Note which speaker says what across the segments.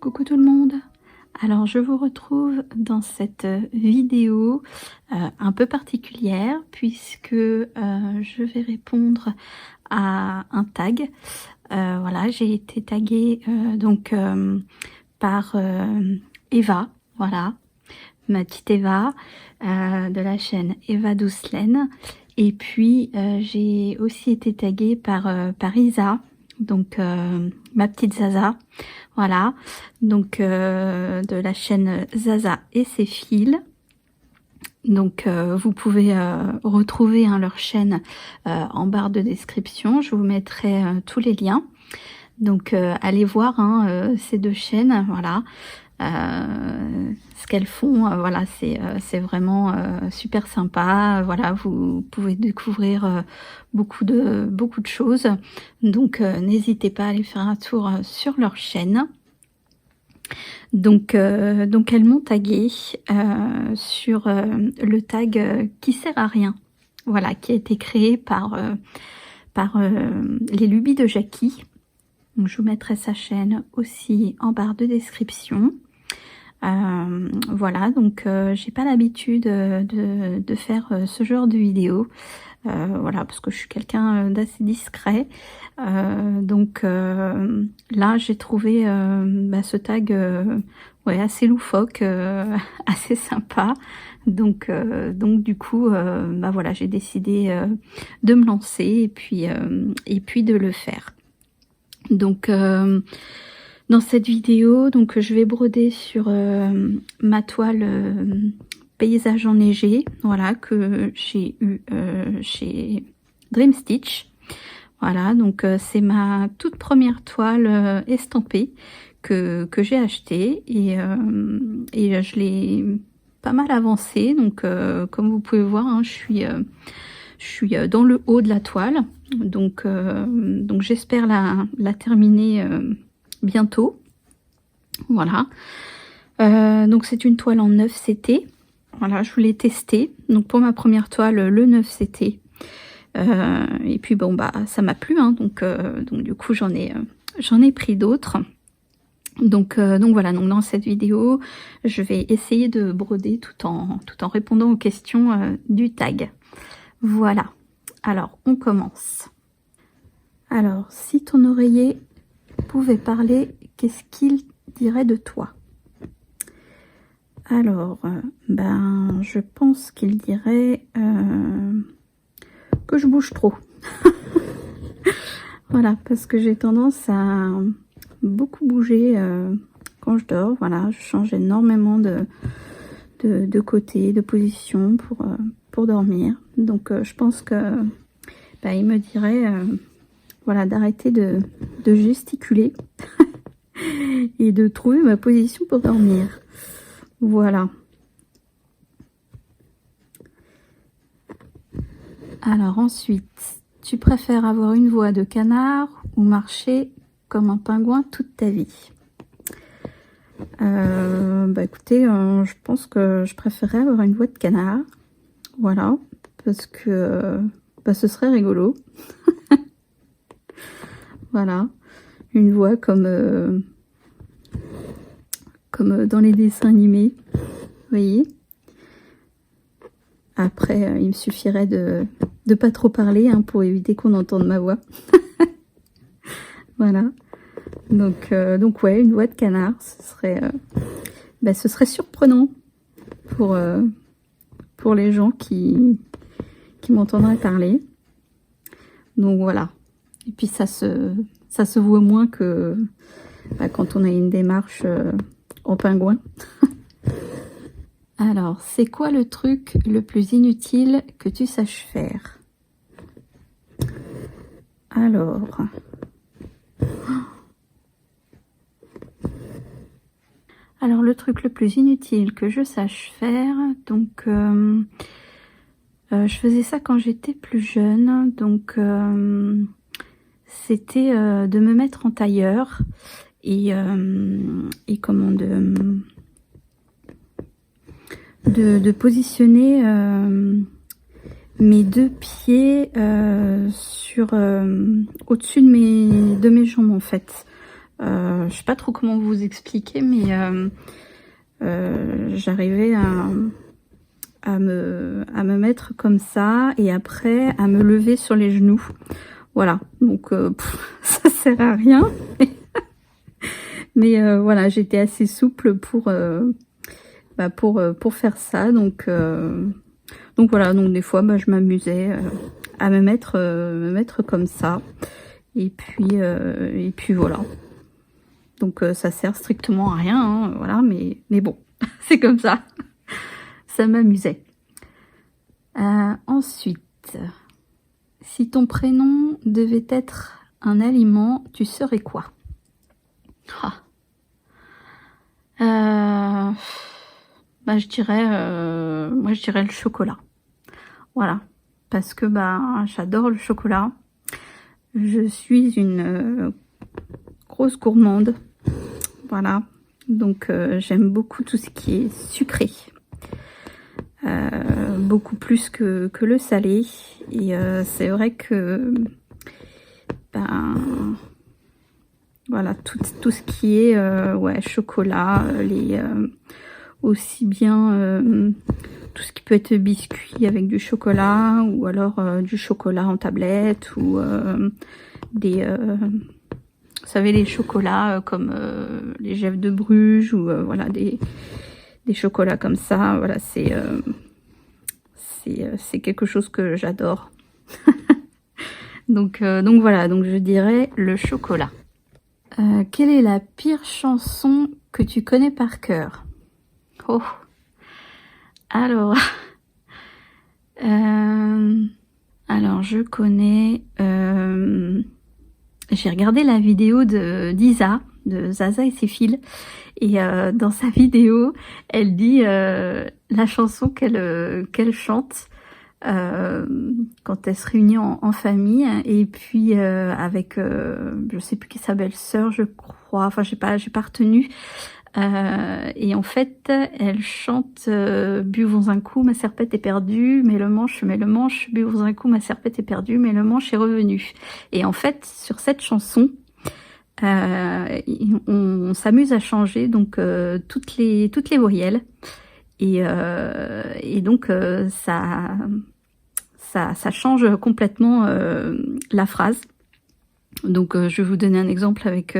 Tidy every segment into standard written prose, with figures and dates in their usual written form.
Speaker 1: Coucou tout le monde. Alors je vous retrouve dans cette vidéo un peu particulière puisque je vais répondre à un tag. Voilà, j'ai été taguée par Eva, voilà, ma petite Eva de la chaîne Eva Doucelaine. Et puis j'ai aussi été taguée par Isa, donc ma petite Zaza, voilà, donc de la chaîne Zaza et ses fils. Donc vous pouvez retrouver leur chaîne en barre de description, je vous mettrai tous les liens. Donc allez voir ces deux chaînes, voilà. Ce qu'elles font, voilà, c'est vraiment super sympa. Voilà, vous pouvez découvrir beaucoup de choses. Donc n'hésitez pas à aller faire un tour sur leur chaîne. Donc elles m'ont tagué sur le tag qui sert à rien. Voilà, qui a été créé par les lubies de Jackie. Donc, je vous mettrai sa chaîne aussi en barre de description. Voilà, donc j'ai pas l'habitude de faire ce genre de vidéo, voilà, parce que je suis quelqu'un d'assez discret. Donc là j'ai trouvé ce tag ouais, assez loufoque, assez sympa. Donc du coup voilà, j'ai décidé de me lancer et puis de le faire. Donc dans cette vidéo, donc je vais broder sur ma toile paysage enneigé, voilà, que j'ai eu chez Dream Stitch. Voilà, donc c'est ma toute première toile estampée que j'ai achetée et je l'ai pas mal avancée. Donc comme vous pouvez voir, je suis dans le haut de la toile, donc j'espère la terminer bientôt. Voilà, donc c'est une toile en 9 CT. Voilà, je voulais tester. Donc pour ma première toile, le 9 CT. Et puis bon bah ça m'a plu, donc du coup j'en ai pris d'autres. Donc voilà, donc dans cette vidéo, je vais essayer de broder tout en répondant aux questions du tag. Voilà. Alors on commence. Alors si ton oreiller pouvait parler, qu'est-ce qu'il dirait de toi? Alors, je pense qu'il dirait que je bouge trop. Voilà, parce que j'ai tendance à beaucoup bouger quand je dors. Voilà, je change énormément de côté, de position pour dormir. Donc, je pense que il me dirait voilà, d'arrêter de gesticuler et de trouver ma position pour dormir. Voilà. Alors ensuite, tu préfères avoir une voix de canard ou marcher comme un pingouin toute ta vie? Écoutez, je pense que je préférerais avoir une voix de canard. Voilà, parce que ce serait rigolo. Voilà, une voix comme dans les dessins animés, vous voyez. Après, il me suffirait de pas trop parler pour éviter qu'on entende ma voix. Voilà. Donc ouais, une voix de canard, ce serait surprenant pour les gens qui m'entendraient parler. Donc voilà. Et puis ça se voit moins que quand on a une démarche en pingouin. Alors, c'est quoi le truc le plus inutile que tu saches faire? Alors le truc le plus inutile que je sache faire, donc je faisais ça quand j'étais plus jeune, donc c'était de me mettre en tailleur et comment de positionner mes deux pieds sur au-dessus de mes jambes en fait. Je sais pas trop comment vous expliquer, mais j'arrivais à me mettre comme ça et après à me lever sur les genoux. Voilà, donc ça sert à rien. Mais voilà, j'étais assez souple pour faire ça. Donc voilà, donc des fois je m'amusais à me mettre comme ça. Et puis voilà. Donc ça sert strictement à rien, hein, voilà, mais bon, c'est comme ça. Ça m'amusait. Ensuite, si ton prénom devait être un aliment, tu serais quoi? Je dirais, moi je dirais le chocolat. Voilà, parce que j'adore le chocolat. Je suis une grosse gourmande. Voilà, donc j'aime beaucoup tout ce qui est sucré. Beaucoup plus que le salé. Et c'est vrai que voilà, tout ce qui est chocolat, aussi bien tout ce qui peut être biscuit avec du chocolat, ou alors du chocolat en tablette, ou vous savez, les chocolats comme les Gèves de Bruges, ou voilà, des chocolats comme ça. Voilà, c'est quelque chose que j'adore. donc voilà, donc je dirais le chocolat. Quelle est la pire chanson que tu connais par cœur? Oh, alors, je connais. J'ai regardé la vidéo d'Isa, de Zaza et ses fils, et dans sa vidéo, elle dit la chanson qu'elle chante quand elle se réunit en famille, et puis avec je sais plus qui, sa belle-sœur, je crois, enfin j'ai pas retenu, et en fait elle chante buvons un coup, ma serpette est perdue, mais le manche, buvons un coup, ma serpette est perdue, mais le manche est revenu. Et en fait sur cette chanson on s'amuse à changer donc toutes les voyelles, et donc ça change complètement la phrase. Donc je vais vous donner un exemple avec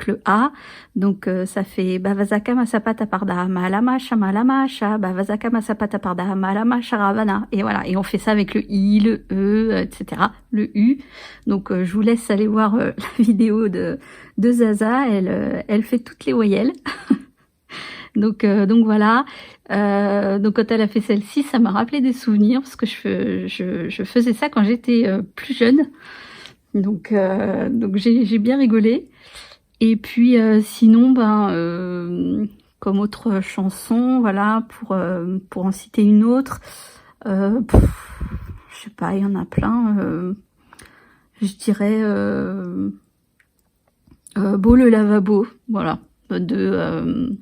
Speaker 1: le A. Donc ça fait Bavazaka masapata parda malama shamalama sha Bavazaka masapata parda malama sharavana. Et voilà, et on fait ça avec le I, le E, etc. Le U. Donc je vous laisse aller voir la vidéo de Zaza. Elle fait toutes les voyelles. Donc voilà. Donc quand elle a fait celle-ci, ça m'a rappelé des souvenirs, parce que je faisais ça quand j'étais plus jeune. Donc j'ai bien rigolé. Et puis sinon, comme autre chanson, voilà, pour en citer une autre, je sais pas, il y en a plein. Je dirais Beau le lavabo, voilà, de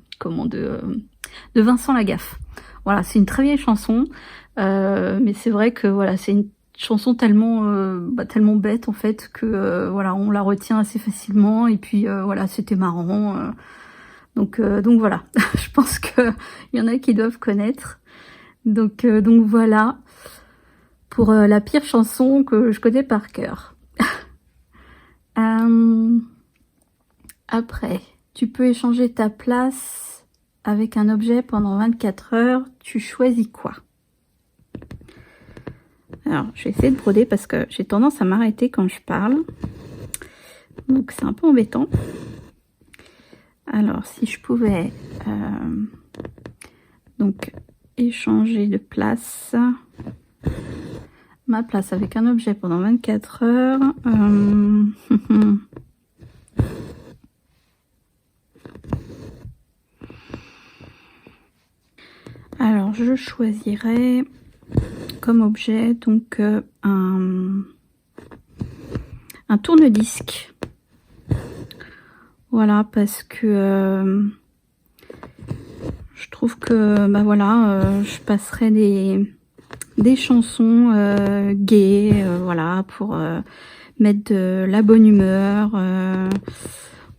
Speaker 1: Vincent Lagaffe. Voilà, c'est une très vieille chanson, mais c'est vrai que voilà, c'est une chanson tellement bête en fait que voilà, on la retient assez facilement, et puis voilà, c'était marrant. Donc voilà, je pense que il y en a qui doivent connaître. Donc voilà pour la pire chanson que je connais par cœur. Après, tu peux échanger ta place avec un objet pendant 24 heures. Tu choisis quoi? Alors, je vais essayer de broder parce que j'ai tendance à m'arrêter quand je parle. Donc, c'est un peu embêtant. Alors, si je pouvais donc échanger de place, ma place avec un objet pendant 24 heures. Alors, je choisirais comme objet donc un tourne-disque. Voilà, parce que je trouve que je passerai des chansons gaies, voilà, pour mettre de la bonne humeur.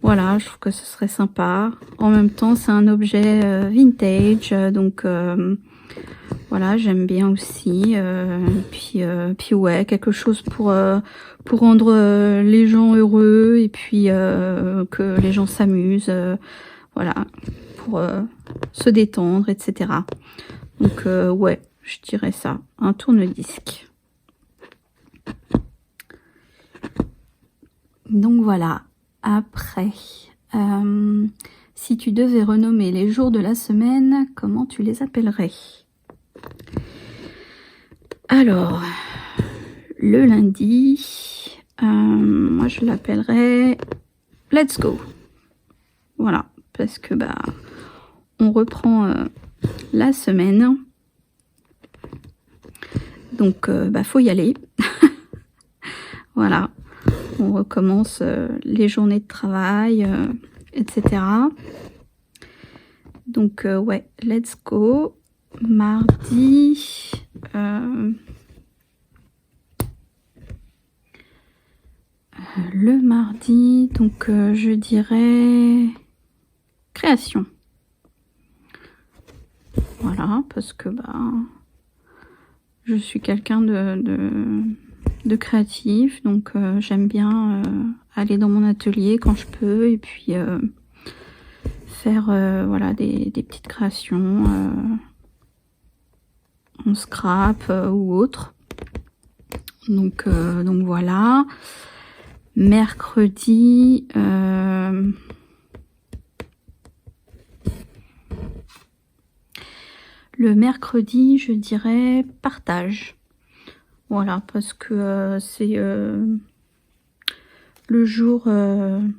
Speaker 1: Voilà, je trouve que ce serait sympa. En même temps, c'est un objet vintage, donc voilà, j'aime bien aussi. Puis ouais, quelque chose pour rendre les gens heureux et puis que les gens s'amusent, voilà, pour se détendre, etc. Donc ouais, je dirais ça, un tourne-disque. Donc voilà. Après, si tu devais renommer les jours de la semaine, comment tu les appellerais? Alors, le lundi, moi je l'appellerais Let's Go. Voilà, parce que bah on reprend la semaine. Donc bah faut y aller. Voilà. On recommence les journées de travail, etc. Donc ouais, let's go. Mardi, le mardi, donc je dirais création. Voilà, parce que bah je suis quelqu'un de créatif, donc j'aime bien aller dans mon atelier quand je peux et puis faire voilà des petites créations en scrap ou autre. Donc voilà. Mercredi, le mercredi, je dirais partage. Voilà, parce que c'est le jour, on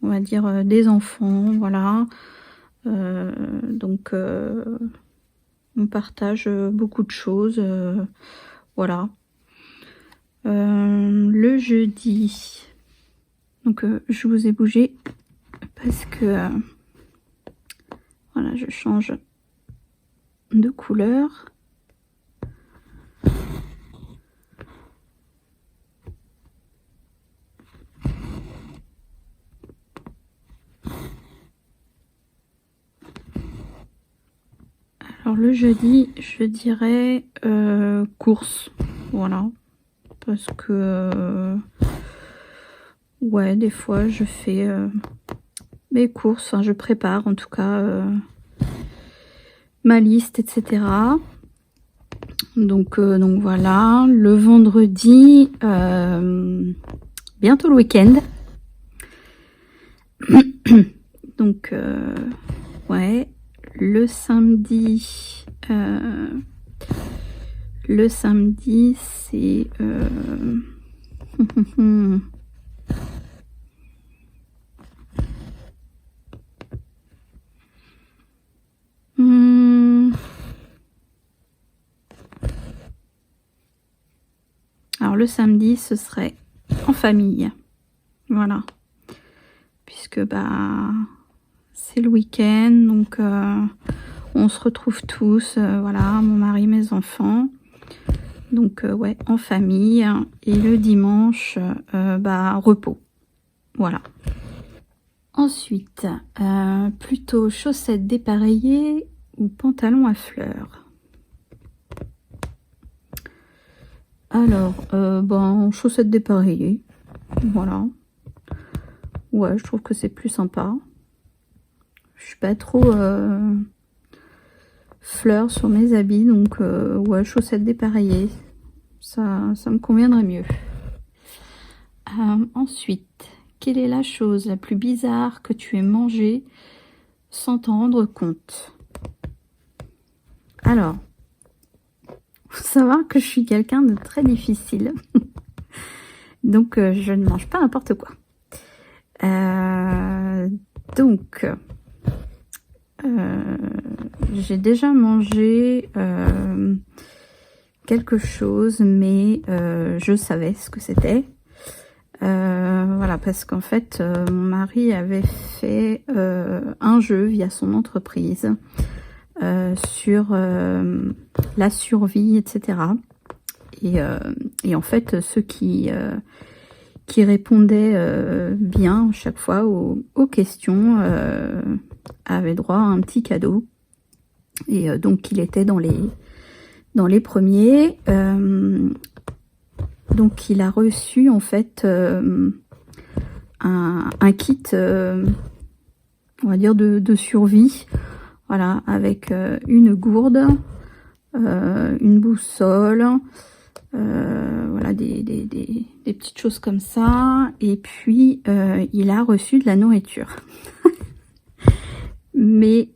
Speaker 1: va dire, des enfants, voilà. Donc, on partage beaucoup de choses, voilà. Le jeudi, donc je vous ai bougé parce que, voilà, je change de couleur. Alors le jeudi, je dirais course, voilà, parce que ouais, des fois je fais mes courses, enfin je prépare en tout cas ma liste, etc. Donc voilà, le vendredi, bientôt le week-end. Donc ouais, le samedi c'est alors le samedi ce serait en famille, voilà, puisque bah c'est le week-end, donc on se retrouve tous, voilà, mon mari, mes enfants, donc ouais, en famille. Et le dimanche, bah repos, voilà. Ensuite, plutôt chaussettes dépareillées ou pantalon à fleurs? Alors, ben, chaussettes dépareillées, voilà. Ouais, je trouve que c'est plus sympa. Je suis pas trop fleurs sur mes habits, donc ouais, chaussettes dépareillées, ça me conviendrait mieux. Ensuite, quelle est la chose la plus bizarre que tu aies mangée sans t'en rendre compte? Alors, faut savoir que je suis quelqu'un de très difficile. Donc, je ne mange pas n'importe quoi. Donc, j'ai déjà mangé quelque chose, mais je savais ce que c'était. Voilà, parce qu'en fait, mon mari avait fait un jeu via son entreprise sur la survie, etc. Et en fait, ceux qui qui répondait bien chaque fois aux questions, avait droit à un petit cadeau. Et donc il était dans les premiers. Donc il a reçu en fait un kit, on va dire de survie, voilà, avec une gourde, une boussole, voilà, des petites choses comme ça. Et puis il a reçu de la nourriture. Mais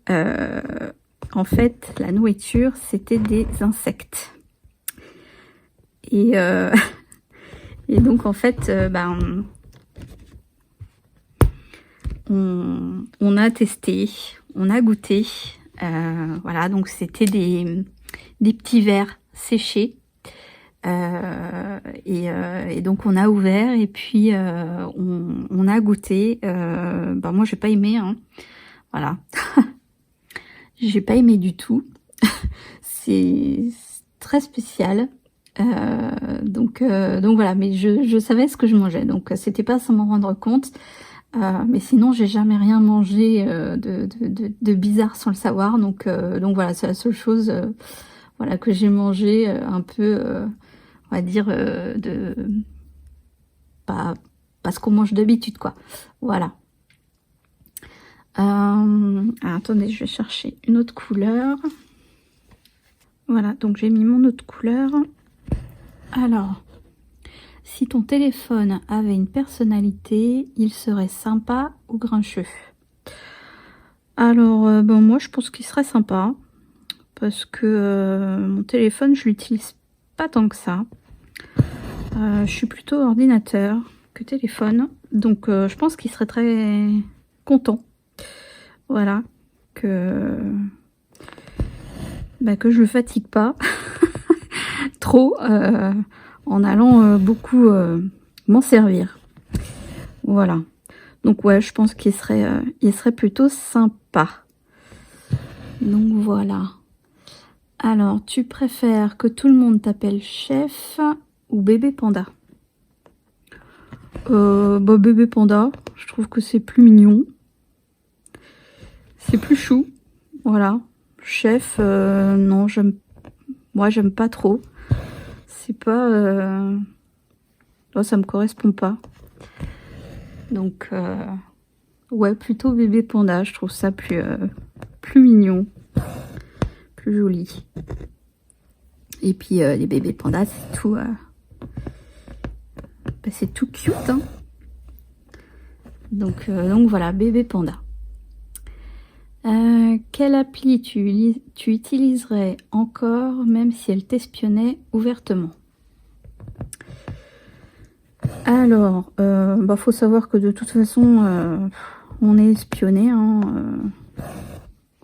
Speaker 1: en fait, la nourriture, c'était des insectes. Et, et donc, en fait, on a testé, on a goûté. Voilà, donc c'était des petits vers séchés. Et donc, on a ouvert et puis on a goûté. Moi, j'ai pas aimé, hein. Voilà. J'ai pas aimé du tout. C'est très spécial. Donc voilà, mais je savais ce que je mangeais, donc c'était pas sans m'en rendre compte. Mais sinon, j'ai jamais rien mangé de bizarre sans le savoir. Donc voilà, c'est la seule chose voilà, que j'ai mangé un peu, on va dire, pas ce qu'on mange d'habitude, quoi. Voilà. Attendez, je vais chercher une autre couleur. Voilà, donc j'ai mis mon autre couleur. Alors, si ton téléphone avait une personnalité, il serait sympa ou grincheux? Alors, moi je pense qu'il serait sympa. Parce que mon téléphone, je l'utilise pas tant que ça. Je suis plutôt ordinateur que téléphone. Donc je pense qu'il serait très content. Voilà, que je le fatigue pas trop en allant beaucoup m'en servir. Voilà. Donc ouais, je pense qu'il serait plutôt sympa. Donc voilà. Alors, tu préfères que tout le monde t'appelle chef ou bébé panda? Bébé panda, je trouve que c'est plus mignon. C'est plus chou. Voilà. Chef, non, moi j'aime pas trop. C'est pas... Oh, ça me correspond pas. Donc, ouais, plutôt bébé panda, je trouve ça plus mignon. Plus joli. Et puis, les bébés pandas, c'est tout... c'est tout cute, hein. Donc voilà, bébé panda. Quelle appli tu utiliserais encore, même si elle t'espionnait ouvertement? Alors, faut savoir que de toute façon, on est espionné, hein,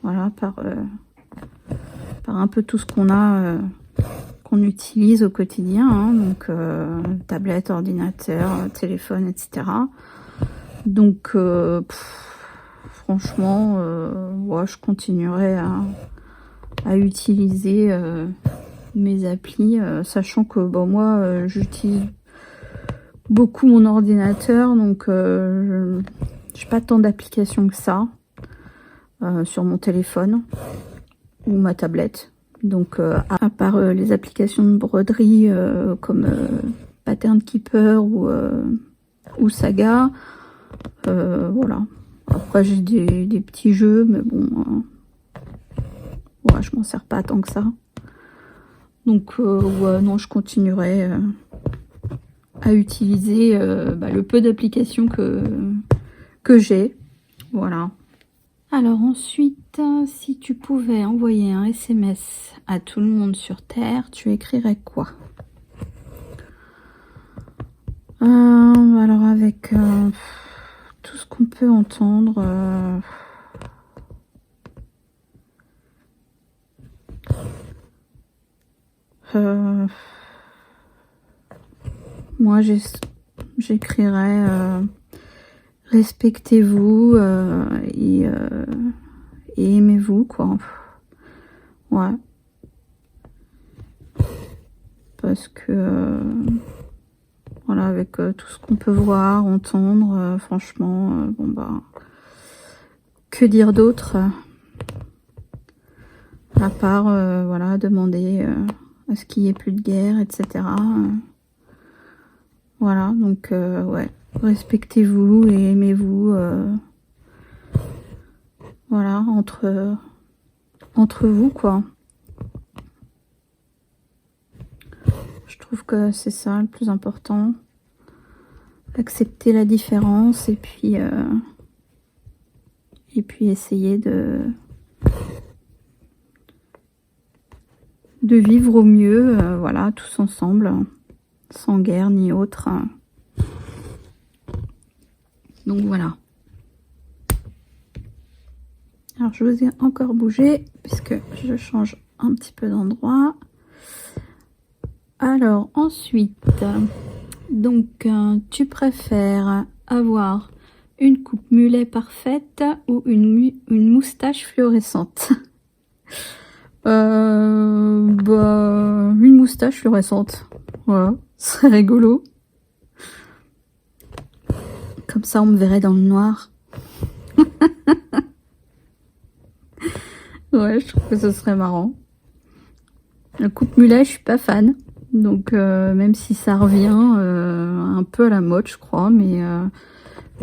Speaker 1: voilà, par un peu tout ce qu'on a, qu'on utilise au quotidien, hein, donc tablette, ordinateur, téléphone, etc. Donc, franchement, ouais, je continuerai à utiliser mes applis, sachant que moi, j'utilise beaucoup mon ordinateur, donc j'ai pas tant d'applications que ça sur mon téléphone ou ma tablette. Donc à part les applications de broderie comme Pattern Keeper ou Saga, voilà. Après j'ai des petits jeux, mais bon, ouais, je m'en sers pas tant que ça. Donc ouais, non, je continuerai à utiliser le peu d'applications que j'ai. Voilà. Alors ensuite, si tu pouvais envoyer un SMS à tout le monde sur Terre, tu écrirais quoi? Alors avec tout ce qu'on peut entendre, moi j'écrirais respectez-vous et aimez-vous, quoi. Ouais. Parce que Voilà, avec tout ce qu'on peut voir, entendre, franchement, bon bah, que dire d'autre à part, voilà, demander à ce qu'il n'y ait plus de guerre, etc. Voilà, donc ouais, respectez-vous et aimez-vous, voilà, entre vous, quoi. Je trouve que c'est ça le plus important. Accepter la différence et puis essayer de vivre au mieux, voilà, tous ensemble, sans guerre ni autre. Donc voilà. Alors je vous ai encore bougé puisque je change un petit peu d'endroit. Alors ensuite, donc tu préfères avoir une coupe mulet parfaite ou une moustache fluorescente? Bah, une moustache fluorescente. Voilà, c'est rigolo. Comme ça, on me verrait dans le noir. Ouais, je trouve que ce serait marrant. La coupe mulet, je suis pas fan. Donc, même si ça revient un peu à la mode, je crois. Mais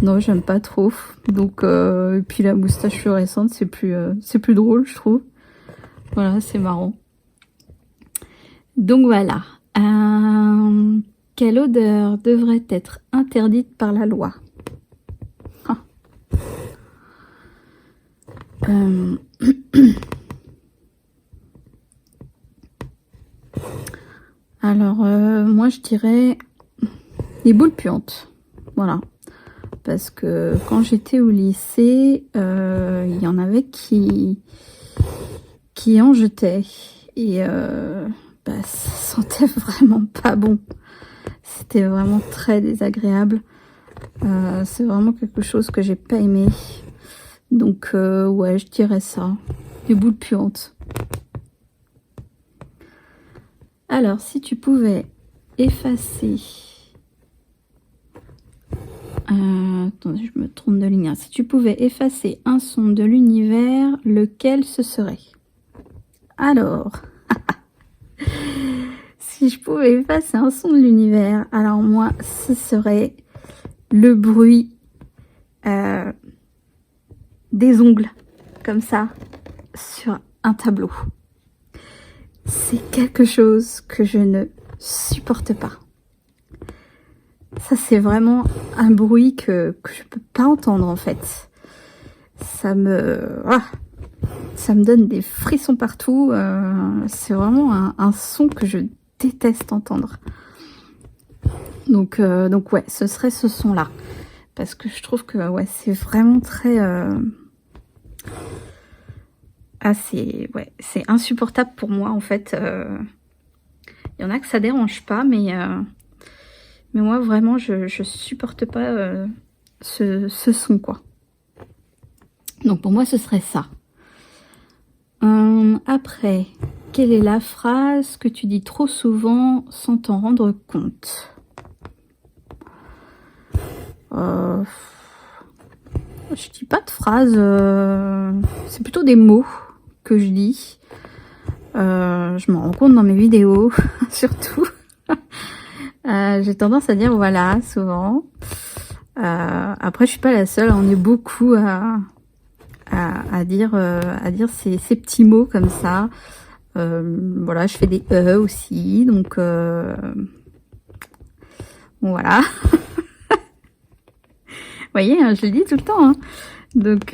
Speaker 1: non, j'aime pas trop. Donc, et puis la moustache fluorescente, c'est plus drôle, je trouve. Voilà, c'est marrant. Donc voilà. Quelle odeur devrait être interdite par la loi? Alors, moi je dirais les boules puantes. Voilà. Parce que quand j'étais au lycée, il y en avait qui en jetaient. Et bah, ça sentait vraiment pas bon. C'était vraiment très désagréable. C'est vraiment quelque chose que j'ai pas aimé. Donc ouais, je dirais ça. Les boules puantes. Alors, si tu pouvais effacer... attendez, je me trompe de ligne. Si tu pouvais effacer un son de l'univers, lequel ce serait? Alors, si je pouvais effacer un son de l'univers, alors moi, ce serait le bruit des ongles, comme ça, sur un tableau. C'est quelque chose que je ne supporte pas. Ça, c'est vraiment un bruit que je peux pas entendre, en fait. Ça me donne des frissons partout. C'est vraiment un son que je déteste entendre. Donc ouais, ce serait ce son-là. Parce que je trouve que ouais, c'est vraiment très... c'est insupportable pour moi, en fait. Il y en a que ça dérange pas, mais moi, vraiment, je supporte pas ce son, quoi. Donc, pour moi, ce serait ça. Après, quelle est la phrase que tu dis trop souvent sans t'en rendre compte? Je dis pas de phrase. C'est plutôt des mots que je dis. Je m'en rends compte dans mes vidéos, surtout. J'ai tendance à dire voilà, souvent. Après, je suis pas la seule. On est beaucoup à dire ces petits mots comme ça. Voilà, je fais des aussi, donc voilà. Vous voyez, hein, je le dis tout le temps. Hein. Donc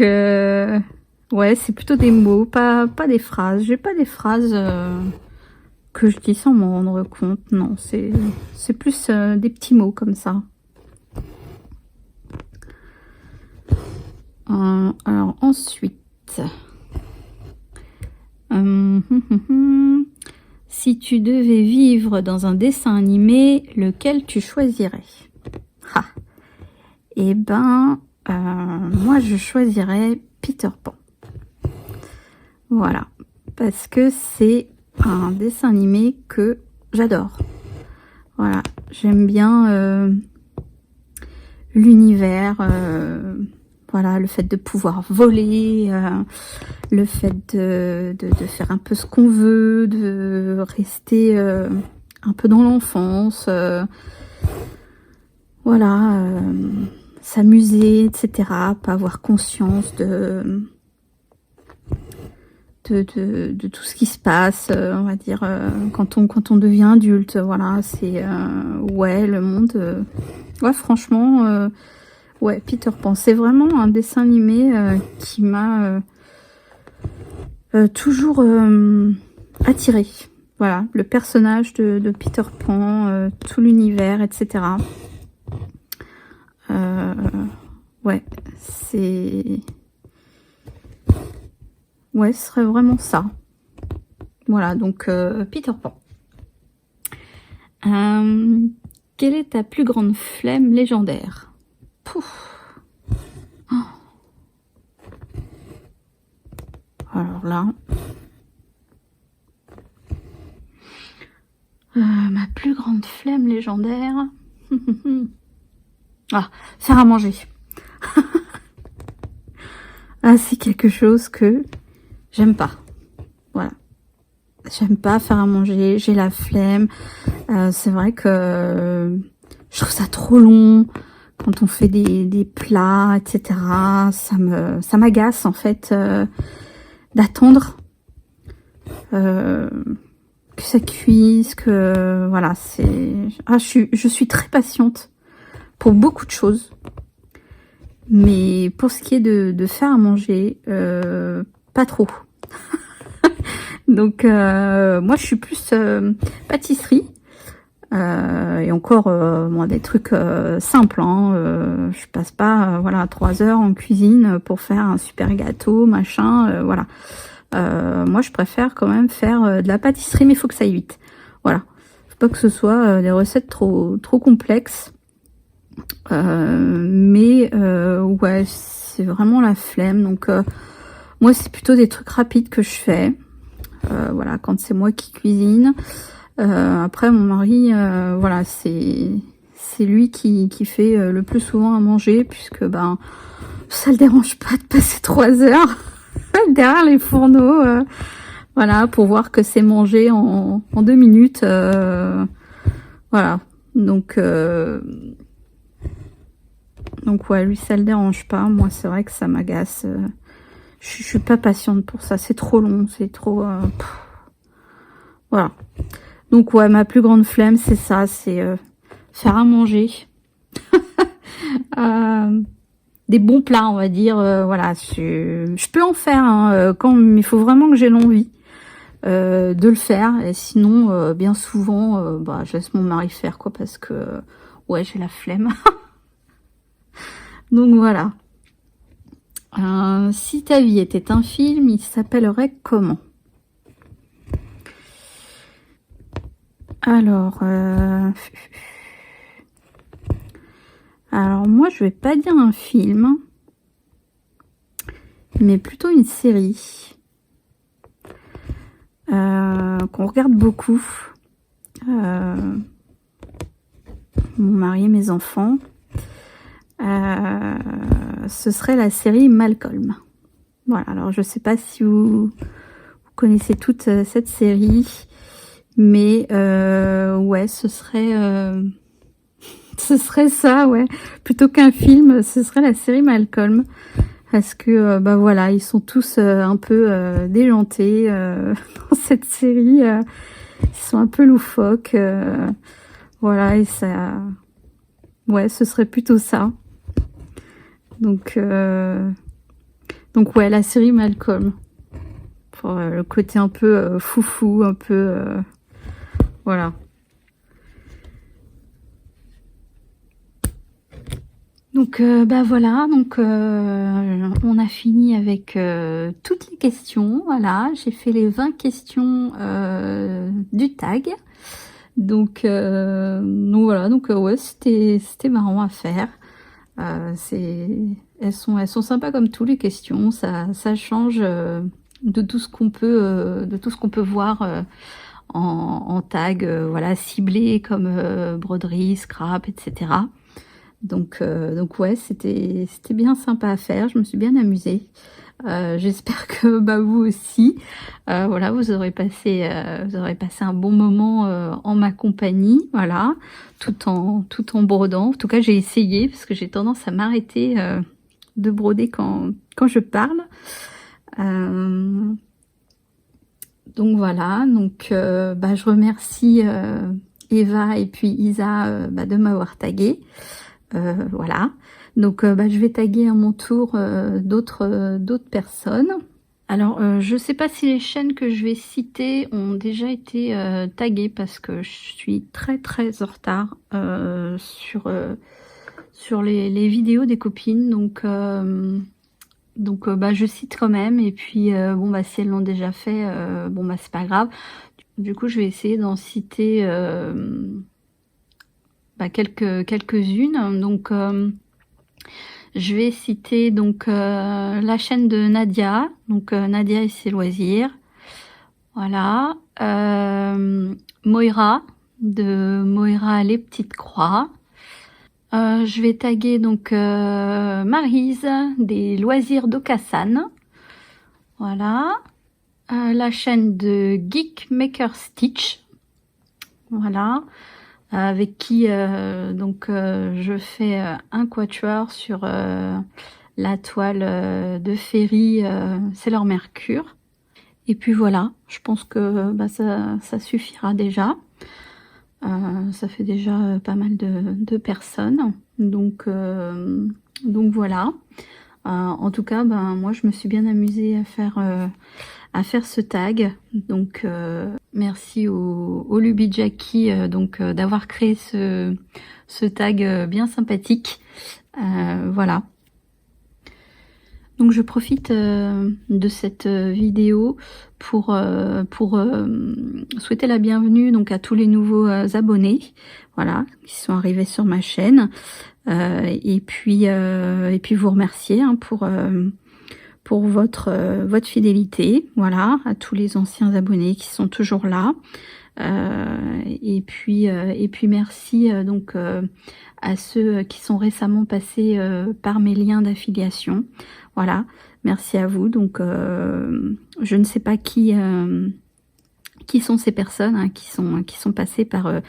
Speaker 1: ouais, c'est plutôt des mots, pas des phrases. J'ai pas des phrases que je dis sans m'en rendre compte. Non, c'est plus des petits mots comme ça. Alors ensuite, si tu devais vivre dans un dessin animé, lequel tu choisirais? Eh ben, moi je choisirais Peter Pan. Voilà, parce que c'est un dessin animé que j'adore. Voilà, j'aime bien l'univers, voilà, le fait de pouvoir voler, le fait de faire un peu ce qu'on veut, de rester un peu dans l'enfance, voilà, s'amuser, etc. Pas avoir conscience de tout ce qui se passe, on va dire, quand on devient adulte. Voilà, c'est ouais, le monde, ouais, franchement, ouais, Peter Pan, c'est vraiment un dessin animé qui m'a toujours attiré. Voilà, le personnage de Peter Pan, tout l'univers, etc. Ouais, c'est... Ouais, ce serait vraiment ça. Voilà, donc Peter Pan. Quelle est ta plus grande flemme légendaire? Pouf. Oh. Alors là... ma plus grande flemme légendaire... ah, faire à manger. Ah, c'est quelque chose que j'aime pas. Voilà. J'aime pas faire à manger, j'ai la flemme. C'est vrai que je trouve ça trop long quand on fait des plats, etc. Ça m'agace en fait d'attendre que ça cuise, que voilà, c'est... Ah, je suis très patiente pour beaucoup de choses. Mais pour ce qui est de faire à manger, pas trop. Donc moi je suis plus pâtisserie. Et encore moi des trucs simples, hein. Je passe pas voilà 3 heures en cuisine pour faire un super gâteau, machin, voilà. Moi je préfère quand même faire de la pâtisserie, mais il faut que ça aille vite. Voilà. Faut pas que ce soit des recettes trop complexes. Mais ouais, c'est vraiment la flemme. Donc moi c'est plutôt des trucs rapides que je fais. Voilà, quand c'est moi qui cuisine. Après mon mari, voilà, c'est lui qui fait le plus souvent à manger, puisque ben ça le dérange pas de passer 3 heures derrière les fourneaux, voilà, pour voir que c'est mangé en 2 minutes. Voilà, donc ouais, lui ça le dérange pas. Moi c'est vrai que ça m'agace. Je suis pas patiente pour ça, c'est trop long, c'est trop... voilà. Donc ouais, ma plus grande flemme, c'est ça, c'est faire à manger. Des bons plats, on va dire, voilà. Je peux en faire, hein, mais il faut vraiment que j'ai l'envie de le faire. Et sinon, bien souvent, bah, je laisse mon mari faire, quoi, parce que, ouais, j'ai la flemme. Donc voilà. Si ta vie était un film, il s'appellerait comment? Alors, moi je vais pas dire un film, mais plutôt une série qu'on regarde beaucoup. Mon mari et mes enfants. Ce serait la série Malcolm. Voilà, alors je sais pas si vous connaissez toute cette série, mais ouais, ce serait ça, ouais. Plutôt qu'un film, ce serait la série Malcolm, parce que bah voilà, ils sont tous un peu déjantés dans cette série. Ils sont un peu loufoques, voilà, et ça, ouais, ce serait plutôt ça. Donc ouais, la série Malcolm, pour le côté un peu foufou, un peu voilà. Donc bah voilà, donc on a fini avec toutes les questions. Voilà, j'ai fait les 20 questions du tag. Donc voilà, donc ouais, c'était marrant à faire. Elles sont sympas comme tout, les questions. Ça change de tout ce qu'on peut voir en tag, voilà, ciblés comme broderie, scrap, etc. Donc ouais, c'était bien sympa à faire, je me suis bien amusée. J'espère que bah, vous aussi, voilà, vous aurez passé un bon moment en ma compagnie, voilà, tout en brodant. En tout cas, j'ai essayé parce que j'ai tendance à m'arrêter de broder quand je parle. Donc voilà, donc bah, je remercie Eva et puis Isa bah, de m'avoir tagué. Voilà, donc bah, je vais taguer à mon tour d'autres personnes. Alors je sais pas si les chaînes que je vais citer ont déjà été taguées parce que je suis très en retard sur les vidéos des copines, donc bah, je cite quand même, et puis bon bah si elles l'ont déjà fait, bon bah c'est pas grave. Du coup je vais essayer d'en citer bah, quelques-unes. Donc je vais citer donc la chaîne de Nadia, donc Nadia et ses loisirs, voilà, Moira de Moira les petites croix. Je vais taguer donc Maryse des loisirs d'Okasan, voilà, la chaîne de Geek Maker Stitch, voilà, avec qui donc je fais un quatuor sur la toile de Ferry Sailor Mercure. Et puis voilà, je pense que bah, ça suffira déjà. Ça fait déjà pas mal de personnes. Donc voilà. En tout cas, ben, moi je me suis bien amusée à faire ce tag. Donc merci au Luby Jackie donc d'avoir créé ce tag bien sympathique. Voilà. Donc je profite de cette vidéo pour souhaiter la bienvenue donc à tous les nouveaux abonnés, voilà, qui sont arrivés sur ma chaîne, et puis vous remercier hein, pour votre fidélité, voilà, à tous les anciens abonnés qui sont toujours là, et puis merci donc à ceux qui sont récemment passés par mes liens d'affiliation. Voilà, merci à vous. Donc je ne sais pas qui sont ces personnes hein, qui sont passées par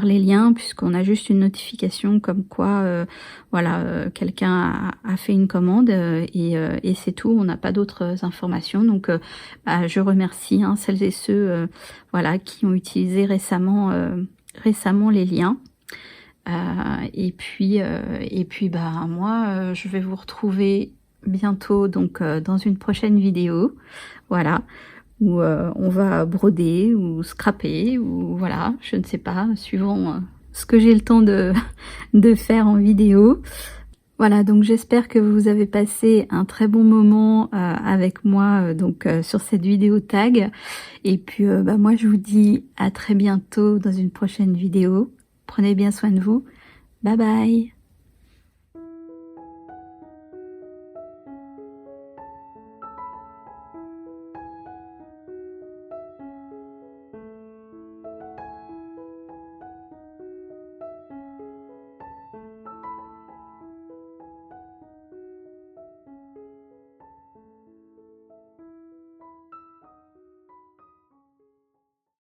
Speaker 1: les liens, puisqu'on a juste une notification comme quoi voilà, quelqu'un a fait une commande et c'est tout, on n'a pas d'autres informations. Donc bah, je remercie hein, celles et ceux voilà, qui ont utilisé récemment les liens. Et puis bah moi je vais vous retrouver bientôt donc dans une prochaine vidéo, voilà, où on va broder ou scraper ou voilà, je ne sais pas, suivant ce que j'ai le temps de faire en vidéo. Voilà, donc j'espère que vous avez passé un très bon moment avec moi donc sur cette vidéo tag, et puis bah, moi je vous dis à très bientôt dans une prochaine vidéo. Prenez bien soin de vous. Bye bye.